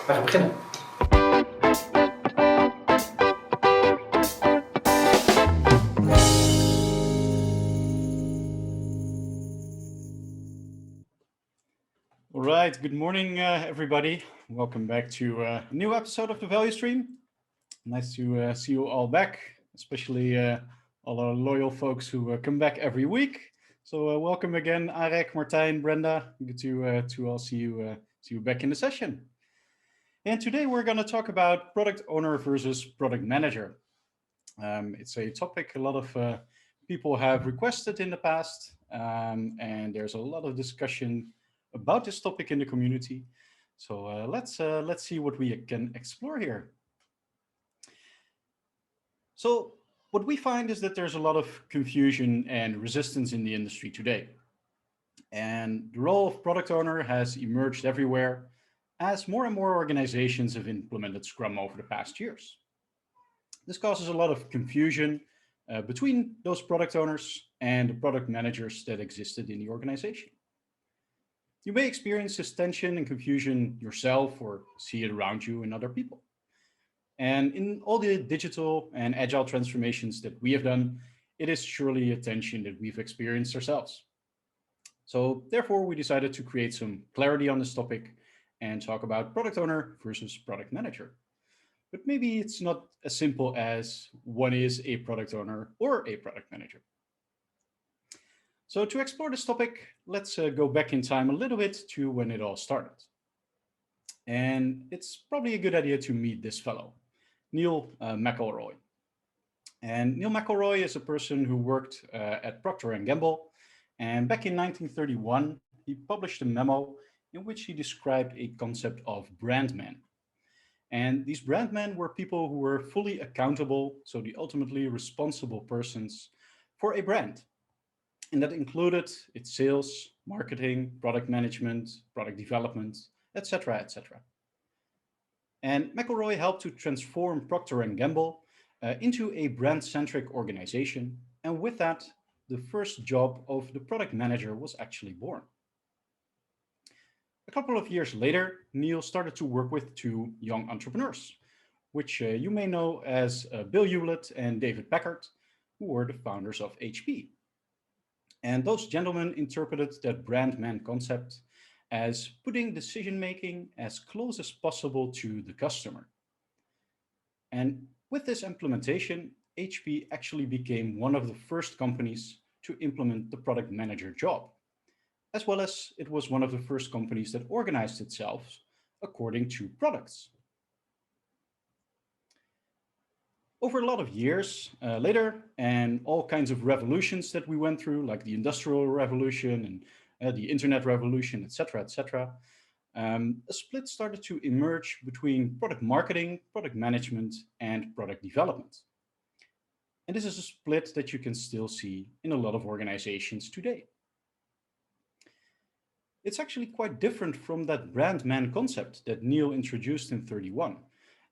We gaan beginnen. All right, good morning, everybody. Welcome back to a new episode of the Value Stream. Nice to see you all back, especially all our loyal folks who come back every week. So welcome again, Arek, Martijn, Brenda. Good to all see you back in the session. And today we're going to talk about product owner versus product manager. It's a topic a lot of people have requested in the past, and there's a lot of discussion about this topic in the community. So let's see what we can explore here. So what we find is that there's a lot of confusion and resistance in the industry today. And the role of product owner has emerged everywhere as more and more organizations have implemented Scrum over the past years. This causes a lot of confusion between those product owners and the product managers that existed in the organization. You may experience this tension and confusion yourself or see it around you in other people. And in all the digital and agile transformations that we have done, it is surely a tension that we've experienced ourselves. So therefore, we decided to create some clarity on this topic and talk about product owner versus product manager. But maybe it's not as simple as one is a product owner or a product manager. So to explore this topic, let's go back in time a little bit to when it all started. And it's probably a good idea to meet this fellow, Mcelroy. And Mcelroy is a person who worked at Procter & Gamble. And back in 1931, he published a memo in which he described a concept of brand men. And these brand men were people who were fully accountable, so the ultimately responsible persons for a brand. And that included its sales, marketing, product management, product development, etc., etc. And Mcelroy helped to transform Procter & Gamble into a brand-centric organization. And with that, the first job of the product manager was actually born. A couple of years later, Neil started to work with two young entrepreneurs, which you may know as Bill Hewlett and David Packard, who were the founders of HP. And those gentlemen interpreted that brand man concept as putting decision-making as close as possible to the customer. And with this implementation, HP actually became one of the first companies to implement the product manager job, as well as it was one of the first companies that organized itself according to products. Over a lot of years later, and all kinds of revolutions that we went through, like the Industrial Revolution and the Internet Revolution, etc., etc., a split started to emerge between product marketing, product management, and product development. And this is a split that you can still see in a lot of organizations today. It's actually quite different from that brand man concept that Neil introduced in 31.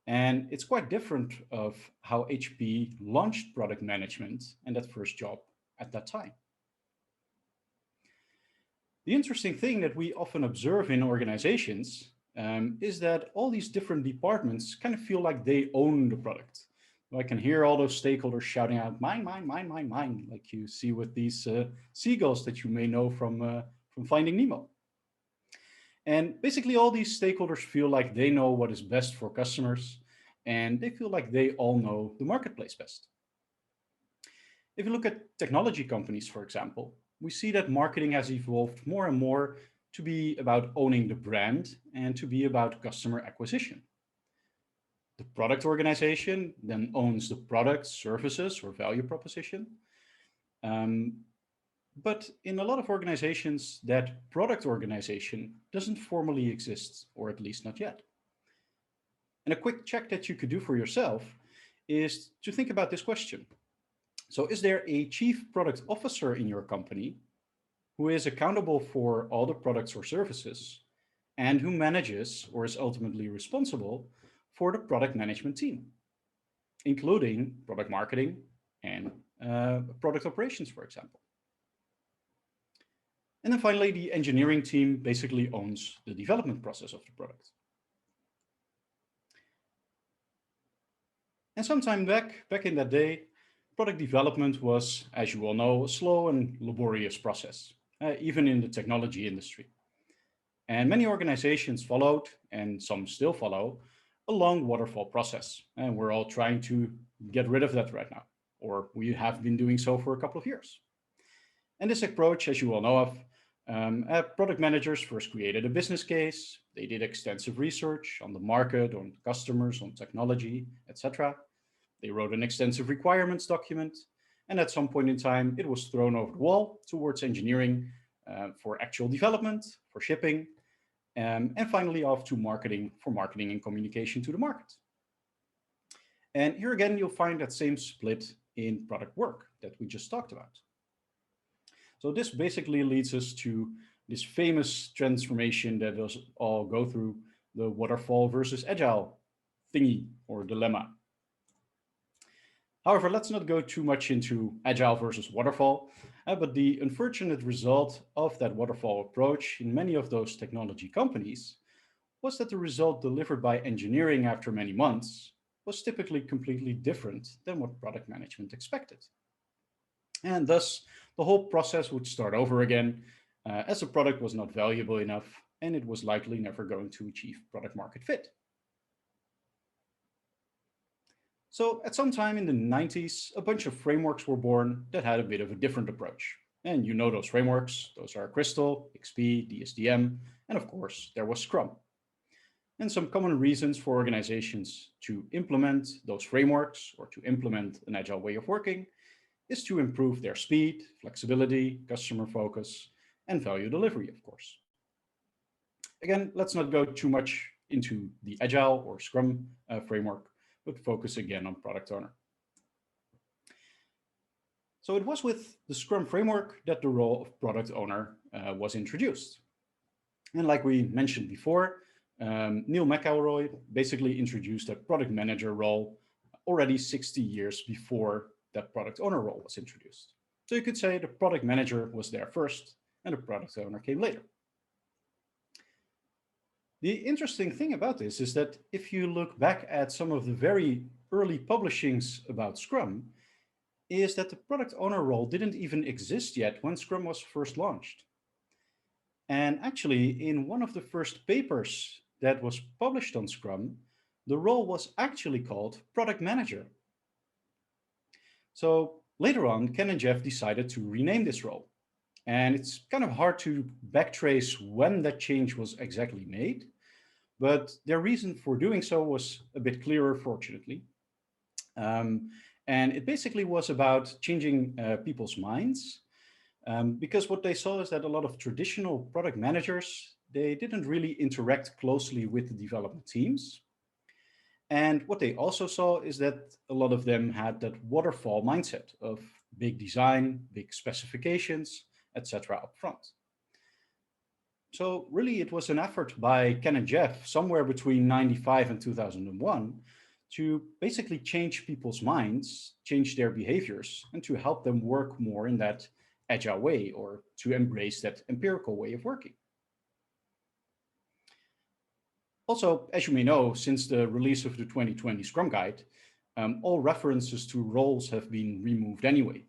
And it's quite different of how HP launched product management and that first job at that time. The interesting thing that we often observe in organizations is that all these different departments kind of feel like they own the product. I can hear all those stakeholders shouting out, mine, mine, mine, mine, mine, like you see with these seagulls that you may know from Finding Nemo. And basically all these stakeholders feel like they know what is best for customers, and they feel like they all know the marketplace best. If you look at technology companies, for example, we see that marketing has evolved more and more to be about owning the brand and to be about customer acquisition. The product organization then owns the product, services, or value proposition. But in a lot of organizations, that product organization doesn't formally exist, or at least not yet. And a quick check that you could do for yourself is to think about this question. So is there a chief product officer in your company who is accountable for all the products or services and who manages or is ultimately responsible for the product management team, including product marketing and product operations, for example? And then finally, the engineering team basically owns the development process of the product. And sometime back in that day, product development was, as you all know, a slow and laborious process, even in the technology industry. And many organizations followed, and some still follow, a long waterfall process. And we're all trying to get rid of that right now, or we have been doing so for a couple of years. And this approach, as you all know of, product managers first created a business case. They did extensive research on the market, on customers, on technology, etc. They wrote an extensive requirements document. And at some point in time, it was thrown over the wall towards engineering for actual development, for shipping, and finally off to marketing for marketing and communication to the market. And here again, you'll find that same split in product work that we just talked about. So this basically leads us to this famous transformation that us all go through, the waterfall versus agile thingy or dilemma. However, let's not go too much into agile versus waterfall, but the unfortunate result of that waterfall approach in many of those technology companies was that the result delivered by engineering after many months was typically completely different than what product management expected. And thus, the whole process would start over again, as the product was not valuable enough and it was likely never going to achieve product market fit. So at some time in the 90s, a bunch of frameworks were born that had a bit of a different approach. And you know those frameworks, those are Crystal, XP, DSDM, and of course, there was Scrum. And some common reasons for organizations to implement those frameworks or to implement an agile way of working is to improve their speed, flexibility, customer focus, and value delivery, of course. Again, let's not go too much into the Agile or Scrum framework, but focus again on product owner. So it was with the Scrum framework that the role of product owner was introduced. And like we mentioned before, Neil McElroy basically introduced a product manager role already 60 years before that product owner role was introduced. So you could say the product manager was there first and the product owner came later. The interesting thing about this is that if you look back at some of the very early publishings about Scrum, is that the product owner role didn't even exist yet when Scrum was first launched. And actually, in one of the first papers that was published on Scrum, the role was actually called product manager. So later on, Ken and Jeff decided to rename this role. And it's kind of hard to backtrace when that change was exactly made, but their reason for doing so was a bit clearer, fortunately. And it basically was about changing people's minds, because what they saw is that a lot of traditional product managers, they didn't really interact closely with the development teams. And what they also saw is that a lot of them had that waterfall mindset of big design, big specifications, etc. up front. So really it was an effort by Ken and Jeff somewhere between 95 and 2001 to basically change people's minds, change their behaviors, and to help them work more in that agile way or to embrace that empirical way of working. Also, as you may know, since the release of the 2020 Scrum Guide, all references to roles have been removed anyway.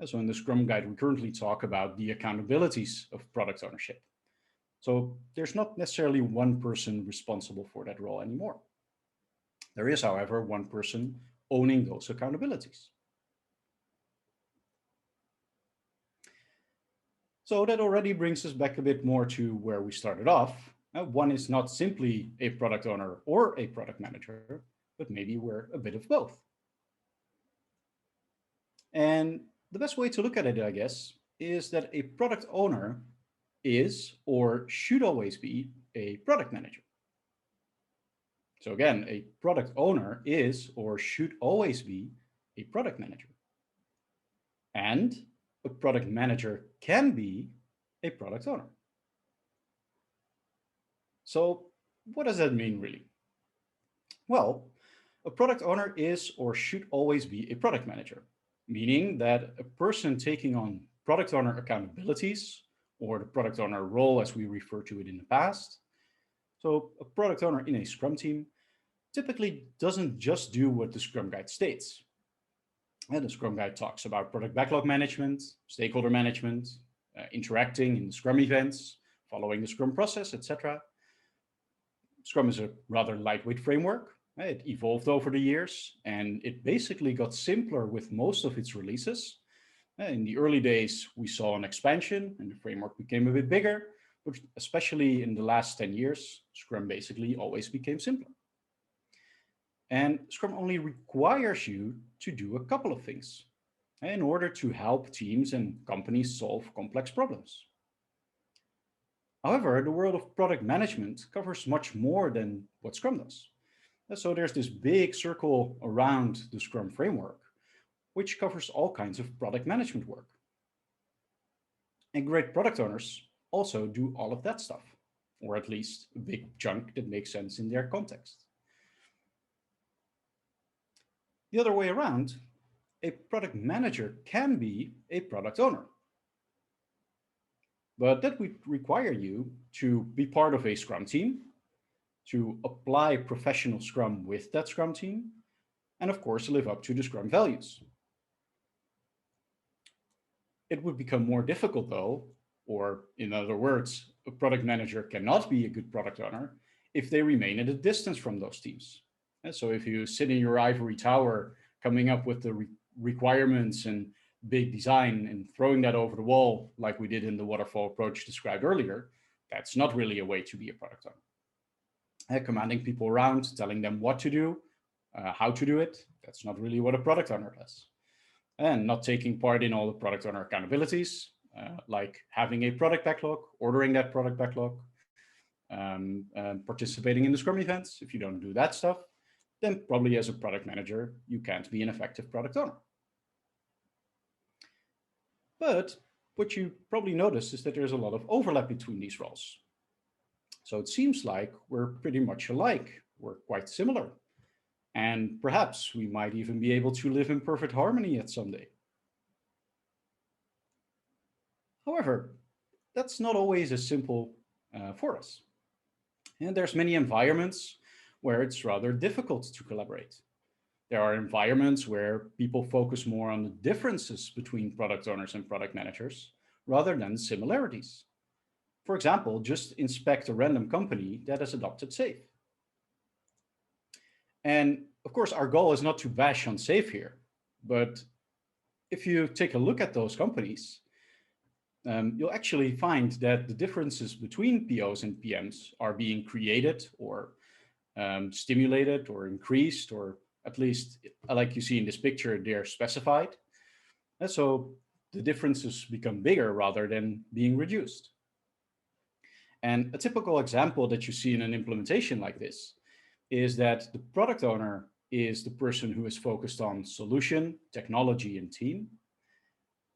So in the Scrum Guide, we currently talk about the accountabilities of product ownership. So there's not necessarily one person responsible for that role anymore. There is, however, one person owning those accountabilities. So that already brings us back a bit more to where we started off. One is not simply a product owner or a product manager, but maybe we're a bit of both. And the best way to look at it, I guess, is that a product owner is or should always be a product manager. So again, a product owner is or should always be a product manager. And a product manager can be a product owner. So what does that mean really? Well, a product owner is or should always be a product manager, meaning that a person taking on product owner accountabilities or the product owner role as we refer to it in the past. So a product owner in a Scrum team typically doesn't just do what the Scrum Guide states. And the Scrum Guide talks about product backlog management, stakeholder management, interacting in the Scrum events, following the Scrum process, etc. Scrum is a rather lightweight framework. It evolved over the years, and it basically got simpler with most of its releases. In the early days, we saw an expansion, and the framework became a bit bigger, but especially in the last 10 years, Scrum basically always became simpler. And Scrum only requires you to do a couple of things in order to help teams and companies solve complex problems. However, the world of product management covers much more than what Scrum does. So there's this big circle around the Scrum framework, which covers all kinds of product management work. And great product owners also do all of that stuff, or at least a big chunk that makes sense in their context. The other way around, a product manager can be a product owner. But that would require you to be part of a Scrum team, to apply professional Scrum with that Scrum team, and of course, live up to the Scrum values. It would become more difficult though, or in other words, a product manager cannot be a good product owner if they remain at a distance from those teams. And so if you sit in your ivory tower coming up with the requirements and big design and throwing that over the wall like we did in the waterfall approach described earlier, that's not really a way to be a product owner. Commanding people around, telling them what to do, how to do it, that's not really what a product owner does. And not taking part in all the product owner accountabilities, like having a product backlog, ordering that product backlog, participating in the Scrum events. If you don't do that stuff, then probably as a product manager, you can't be an effective product owner. But what you probably noticed is that there's a lot of overlap between these roles. So it seems like we're pretty much alike. We're quite similar. And perhaps we might even be able to live in perfect harmony at some day. However, that's not always as simple for us. And there's many environments where it's rather difficult to collaborate. There are environments where people focus more on the differences between product owners and product managers rather than similarities. For example, just inspect a random company that has adopted SAFe. And of course, our goal is not to bash on SAFe here, but if you take a look at those companies, you'll actually find that the differences between POs and PMs are being created or stimulated or increased, or at least like you see in this picture, they're specified. And so the differences become bigger rather than being reduced. And a typical example that you see in an implementation like this is that the product owner is the person who is focused on solution, technology, and team.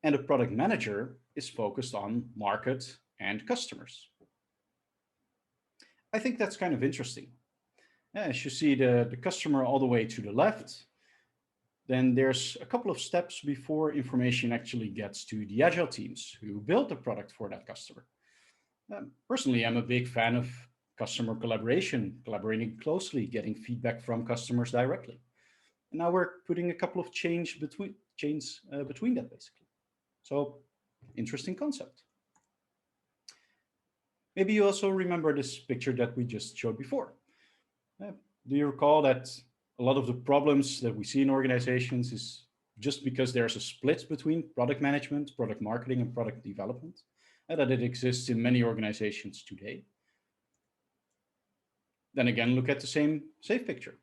And the product manager is focused on market and customers. I think that's kind of interesting. As you see the customer all the way to the left, then there's a couple of steps before information actually gets to the Agile teams who build the product for that customer. Personally, I'm a big fan of customer collaboration, collaborating closely, getting feedback from customers directly. And now we're putting a couple of chains between that, basically. So, interesting concept. Maybe you also remember this picture that we just showed before. Do you recall that a lot of the problems that we see in organizations is just because there's a split between product management, product marketing, and product development, and that it exists in many organizations today? Then again, look at the same SAFe picture.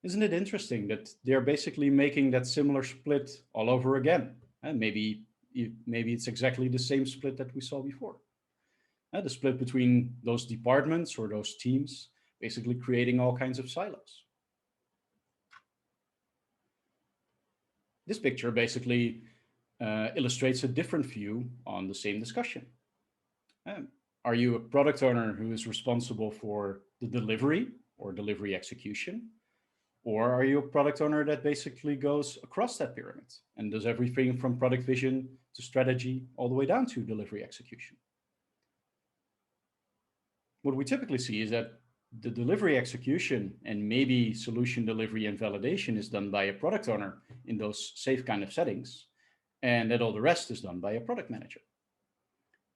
Isn't it interesting that they're basically making that similar split all over again? And maybe it's exactly the same split that we saw before. The split between those departments or those teams, basically creating all kinds of silos. This picture basically illustrates a different view on the same discussion. Are you a product owner who is responsible for the delivery or delivery execution? Or are you a product owner that basically goes across that pyramid and does everything from product vision to strategy all the way down to delivery execution? What we typically see is that the delivery execution and maybe solution delivery and validation is done by a product owner in those safe kind of settings, and that all the rest is done by a product manager.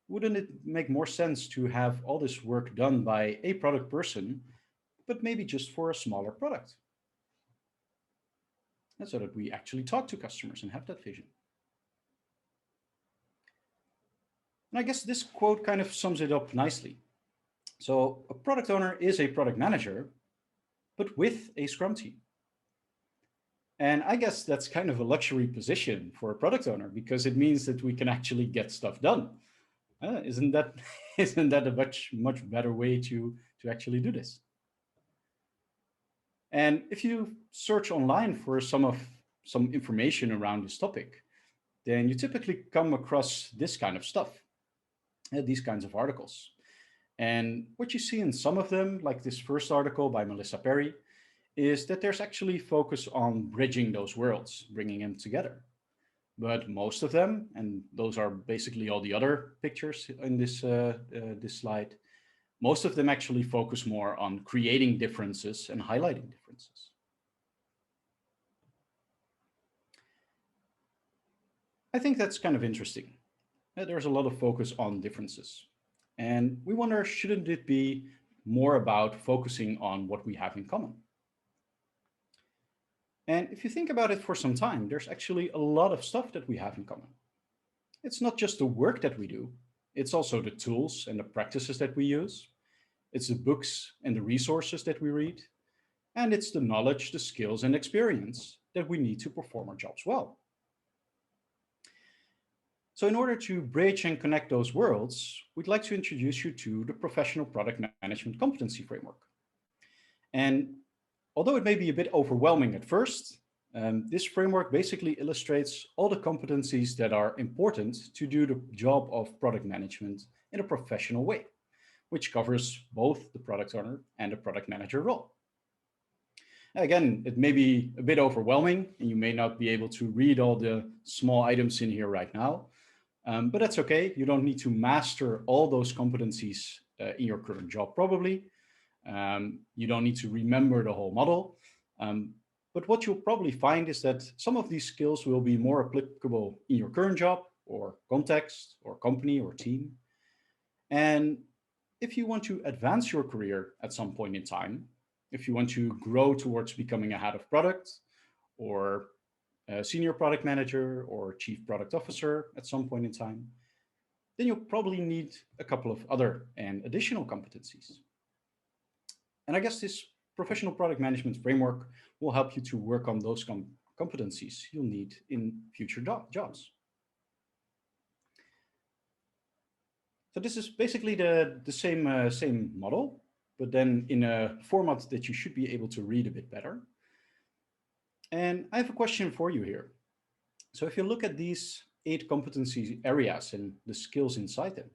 Wouldn't it make more sense to have all this work done by a product person, but maybe just for a smaller product? And so that we actually talk to customers and have that vision. And I guess this quote kind of sums it up nicely. So, a product owner is a product manager, but with a Scrum team. And I guess that's kind of a luxury position for a product owner because it means that we can actually get stuff done. Isn't that isn't that a much better way to actually do this? And if you search online for some information around this topic, then you typically come across this kind of stuff, these kinds of articles. And what you see in some of them, like this first article by Melissa Perry, is that there's actually focus on bridging those worlds, bringing them together. But most of them, and those are basically all the other pictures in this slide, most of them actually focus more on creating differences and highlighting differences. I think that's kind of interesting. There's a lot of focus on differences. And we wonder, shouldn't it be more about focusing on what we have in common? And if you think about it for some time, there's actually a lot of stuff that we have in common. It's not just the work that we do, it's also the tools and the practices that we use. It's the books and the resources that we read. And it's the knowledge, the skills, and experience that we need to perform our jobs well. So in order to bridge and connect those worlds, we'd like to introduce you to the Professional Product Management Competency Framework. And although it may be a bit overwhelming at first, this framework basically illustrates all the competencies that are important to do the job of product management in a professional way, which covers both the product owner and the product manager role. Again, it may be a bit overwhelming and you may not be able to read all the small items in here right now, but that's okay. You don't need to master all those competencies in your current job probably. You don't need to remember the whole model. But what you'll probably find is that some of these skills will be more applicable in your current job or context or company or team. And if you want to advance your career at some point in time, if you want to grow towards becoming a head of product or a senior product manager or chief product officer at some point in time, then you'll probably need a couple of other and additional competencies. And I guess this professional product management framework will help you to work on those competencies you'll need in future jobs. So this is basically the same model, but then in a format that you should be able to read a bit better. And I have a question for you here. So if you look at these 8 competency areas and the skills inside them,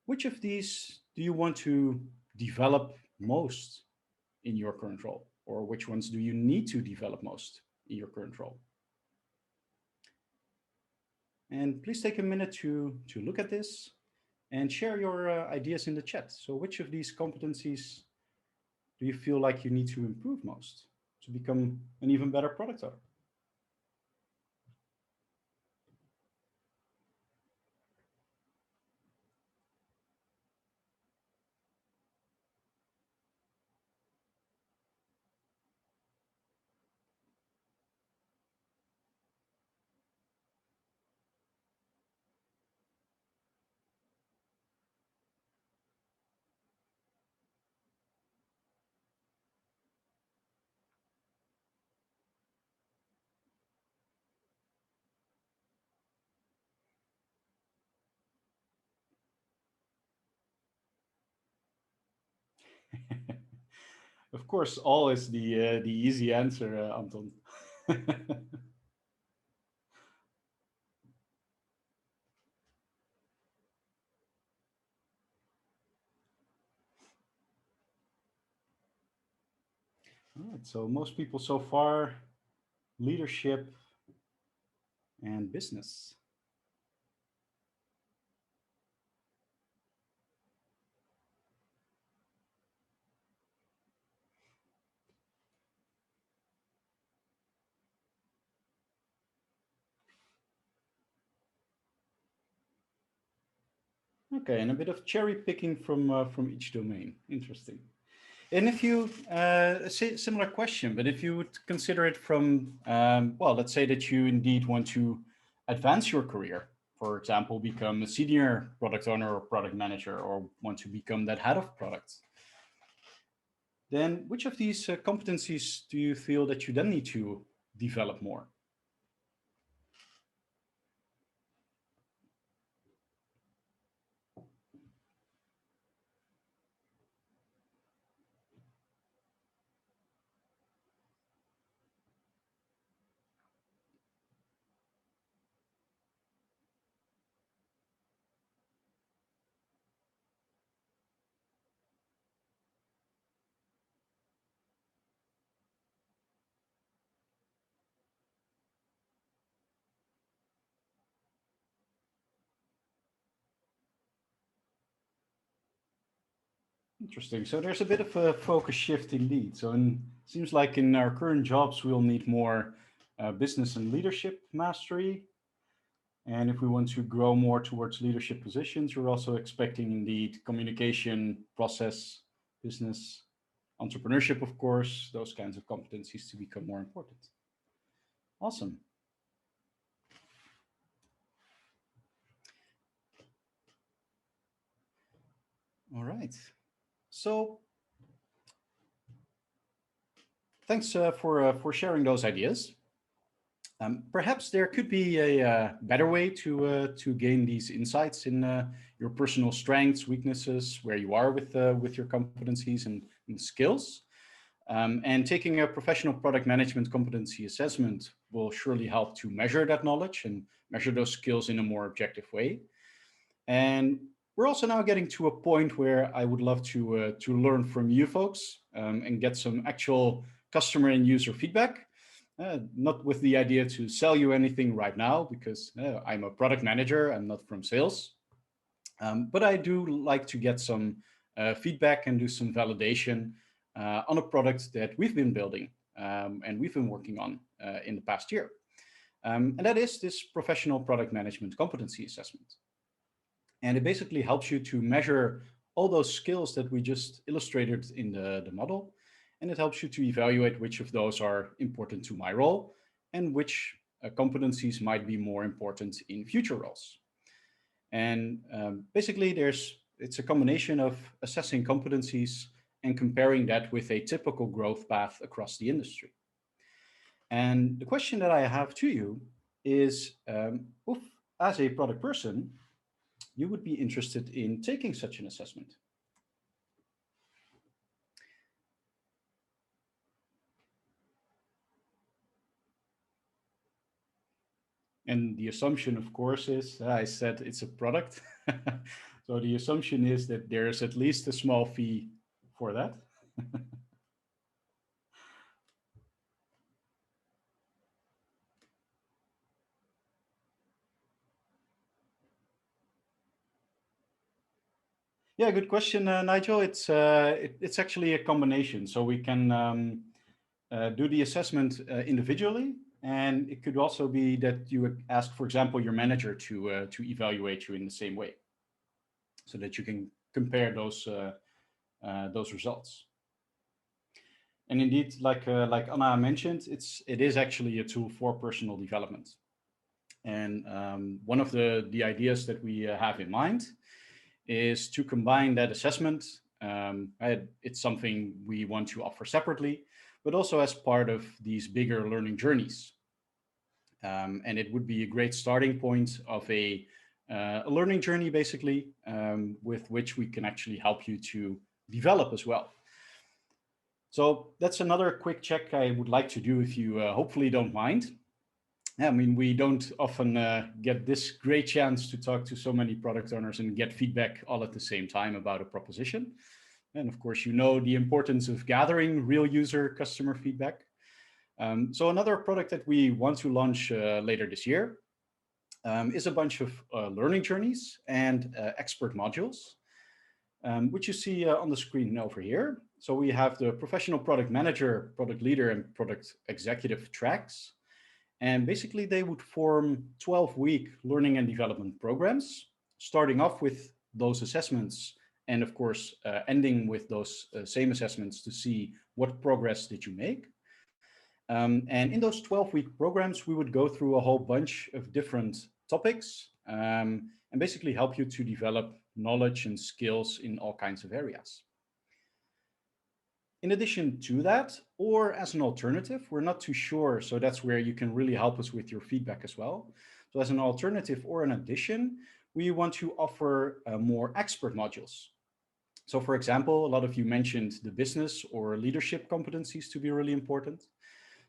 which of these do you want to develop most in your current role? Or which ones do you need to develop most in your current role? And please take a minute to look at this and share your ideas in the chat. So which of these competencies do you feel like you need to improve most to become an even better product owner? Of course, all is the easy answer, Anton. All right, so most people so far, leadership and business. Okay, and a bit of cherry picking from each domain. Interesting. And if you similar question, but if you would consider it from well, let's say that you indeed want to advance your career, for example, become a senior product owner or product manager, or want to become that head of product, then which of these competencies do you feel that you then need to develop more? Interesting. So there's a bit of a focus shift indeed. So it seems like in our current jobs, we'll need more business and leadership mastery. And if we want to grow more towards leadership positions, we're also expecting indeed communication, process, business, entrepreneurship, of course, those kinds of competencies to become more important. Awesome. All right. So thanks for sharing those ideas. Perhaps there could be a better way to gain these insights in your personal strengths, weaknesses, where you are with your competencies and skills. And taking a professional product management competency assessment will surely help to measure that knowledge and measure those skills in a more objective way. And we're also now getting to a point where I would love to learn from you folks and get some actual customer and user feedback. Not with the idea to sell you anything right now, because I'm a product manager, I'm not from sales. But I do like to get some feedback and do some validation on a product that we've been building and we've been working on in the past year. And that is this professional product management competency assessment. And it basically helps you to measure all those skills that we just illustrated in the model. And it helps you to evaluate which of those are important to my role and which competencies might be more important in future roles. And basically, it's a combination of assessing competencies and comparing that with a typical growth path across the industry. And the question that I have to you is, if, as a product person, you would be interested in taking such an assessment. And the assumption, of course, is I said it's a product. So the assumption is that there's at least a small fee for that. Yeah, good question, Nigel. It's actually a combination. So we can do the assessment individually, and it could also be that you would ask, for example, your manager to evaluate you in the same way, so that you can compare those results. And indeed, like Anna mentioned, it is actually a tool for personal development. And one of the ideas that we have in mind is to combine that assessment. It's something we want to offer separately, but also as part of these bigger learning journeys. And it would be a great starting point of a learning journey, basically, with which we can actually help you to develop as well. So that's another quick check I would like to do if you hopefully don't mind. I mean, we don't often get this great chance to talk to so many product owners and get feedback all at the same time about a proposition. And of course, you know the importance of gathering real user customer feedback. So another product that we want to launch later this year is a bunch of learning journeys and expert modules, which you see on the screen over here. So we have the professional product manager, product leader, and product executive tracks. And basically, they would form 12-week learning and development programs, starting off with those assessments, and of course, ending with those same assessments to see what progress did you make. And in those 12-week programs, we would go through a whole bunch of different topics and basically help you to develop knowledge and skills in all kinds of areas. In addition to that, or as an alternative, we're not too sure, so that's where you can really help us with your feedback as well. So as an alternative or an addition, we want to offer more expert modules. So for example, a lot of you mentioned the business or leadership competencies to be really important.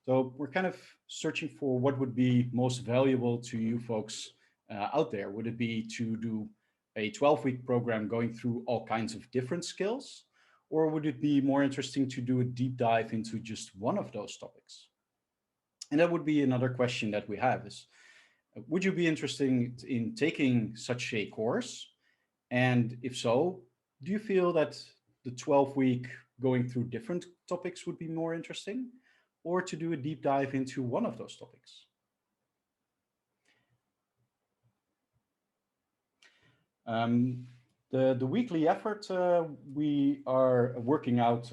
So we're kind of searching for what would be most valuable to you folks out there. Would it be to do a 12-week program going through all kinds of different skills? Or would it be more interesting to do a deep dive into just one of those topics? And that would be another question that we have is, would you be interested in taking such a course? And if so, do you feel that the 12-week going through different topics would be more interesting, or to do a deep dive into one of those topics? The weekly effort, we are working out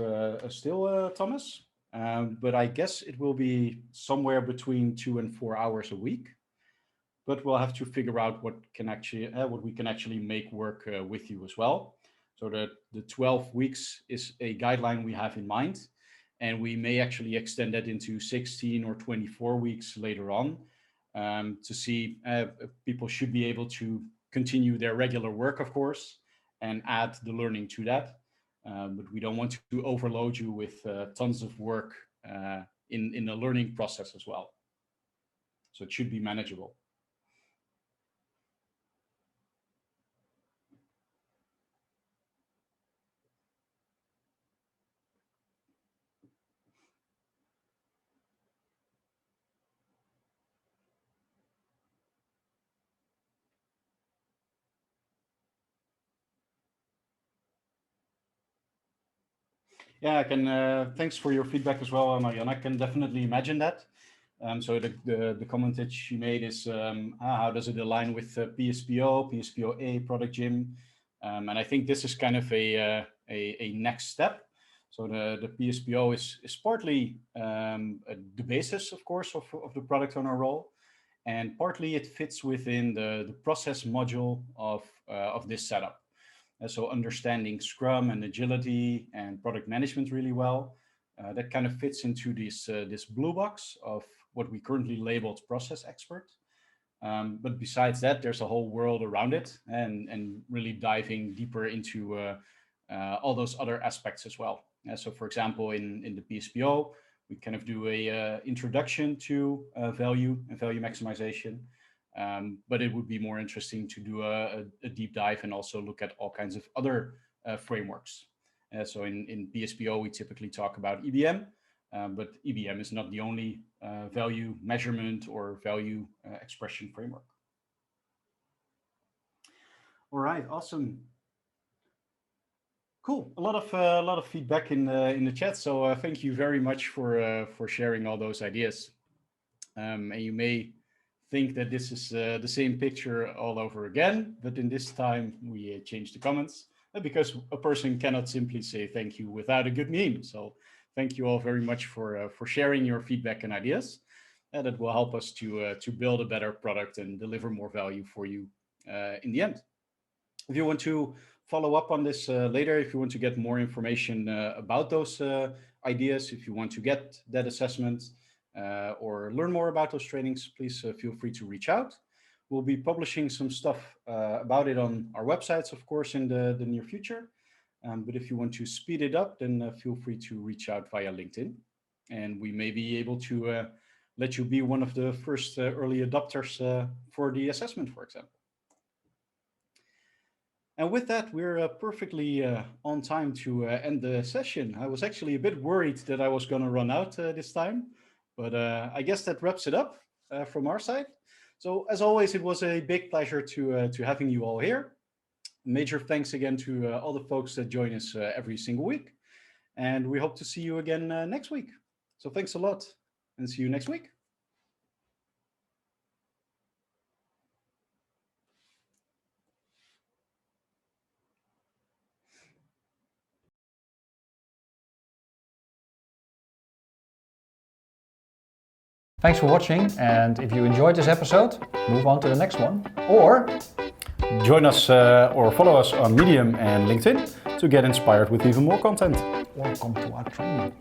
still, Thomas, but I guess it will be somewhere between 2 and 4 hours a week. But we'll have to figure out what we can actually make work with you as well. So the 12 weeks is a guideline we have in mind, and we may actually extend that into 16 or 24 weeks later on to see people should be able to continue their regular work, of course, and add the learning to that. But we don't want to overload you with tons of work in the learning process as well. So it should be manageable. Yeah, I can. Thanks for your feedback as well, Marianne. I can definitely imagine that. So the comment that she made is how does it align with PSPO, PSPO-A, Product Gym? And I think this is kind of a next step. So the PSPO is partly the basis, of course, of the product owner role, and partly it fits within the process module of this setup. So understanding Scrum and agility and product management really well, that kind of fits into this blue box of what we currently labeled process expert. But besides that, there's a whole world around it, and really diving deeper into all those other aspects as well. So for example, in the PSPO, we kind of do a introduction to value and value maximization. But it would be more interesting to do a deep dive and also look at all kinds of other frameworks. So in PSPO, we typically talk about EBM, but EBM is not the only value measurement or value expression framework. All right, awesome. Cool. A lot of feedback in the chat. So thank you very much for sharing all those ideas. And you may think that this is the same picture all over again, but in this time we changed the comments because a person cannot simply say thank you without a good meme. So thank you all very much for sharing your feedback and ideas. And that will help us to build a better product and deliver more value for you in the end. If you want to follow up on this later, if you want to get more information about those ideas, if you want to get that assessment, or learn more about those trainings, please feel free to reach out. We'll be publishing some stuff about it on our websites, of course, in the near future. But if you want to speed it up, then feel free to reach out via LinkedIn. And we may be able to let you be one of the first early adopters for the assessment, for example. And with that, we're perfectly on time to end the session. I was actually a bit worried that I was going to run out this time. But I guess that wraps it up from our side. So as always, it was a big pleasure to having you all here. Major thanks again to all the folks that join us every single week. And we hope to see you again next week. So thanks a lot and see you next week. Thanks for watching, and if you enjoyed this episode, move on to the next one, or join us or follow us on Medium and LinkedIn to get inspired with even more content. Or come to our training.